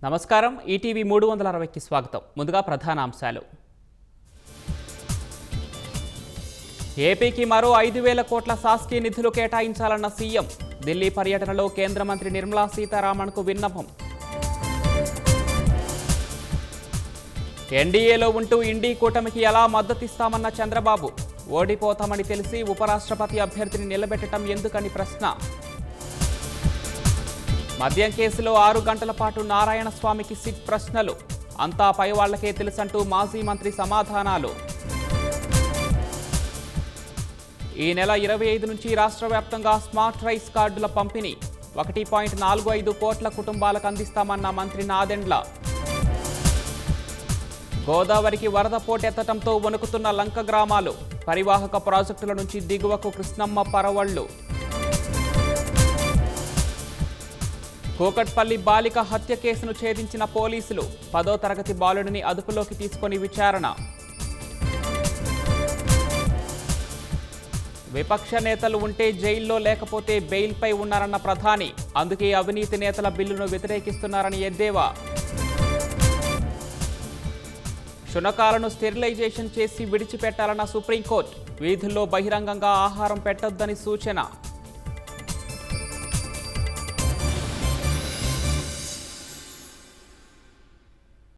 నమస్కారం ఈటీవీ 360కి స్వాగతం. ముందుగా ప్రధానాంశాలు. ఏపీకి మరో 5,000 కోట్ల శాసకీయ నిధులు కేటాయించాలన్న సీఎం. ఢిల్లీ పర్యటనలో కేంద్ర మంత్రి నిర్మలా సీతారామన్కు విన్నపం. ఎన్డీఏలో ఉంటూ ఇండీ కూటమికి ఎలా మద్దతిస్తామన్న చంద్రబాబు. ఓడిపోతామని తెలిసి ఉపరాష్ట్రపతి అభ్యర్థిని నిలబెట్టడం ఎందుకని ప్రశ్న. మద్యం కేసులో 6 గంటల పాటు నారాయణస్వామికి సిట్ ప్రశ్నలు. అంతా పై వాళ్లకే తెలుసంటూ మాజీ మంత్రి సమాధానాలు. ఈ నెల 25 నుంచి రాష్ట్ర వ్యాప్తంగా స్మార్ట్ రైస్ కార్డుల పంపిణీ. 1.45 కోట్ల కుటుంబాలకు అందిస్తామన్న మంత్రి నాదెండ్ల. గోదావరికి వరద పోటెత్తడంతో వణుకుతున్న లంక గ్రామాలు. పరివాహక ప్రాజెక్టుల నుంచి దిగువకు కృష్ణమ్మ పరవళ్లు. కూకట్పల్లి బాలిక హత్య కేసును ఛేదించిన పోలీసులు. 10వ తరగతి బాలుడిని అదుపులోకి తీసుకొని విచారణ. విపక్ష నేతలు ఉంటే జైల్లో లేకపోతే బెయిల్పై ఉన్నారన్న ప్రధాని. అందుకే అవినీతి నేతల బిల్లును వ్యతిరేకిస్తున్నారని ఎద్దేవా. శునకాలను స్టెరిలైజేషన్ చేసి విడిచిపెట్టాలన్న సుప్రీంకోర్టు. వీధుల్లో బహిరంగంగా ఆహారం పెట్టొద్దని సూచన.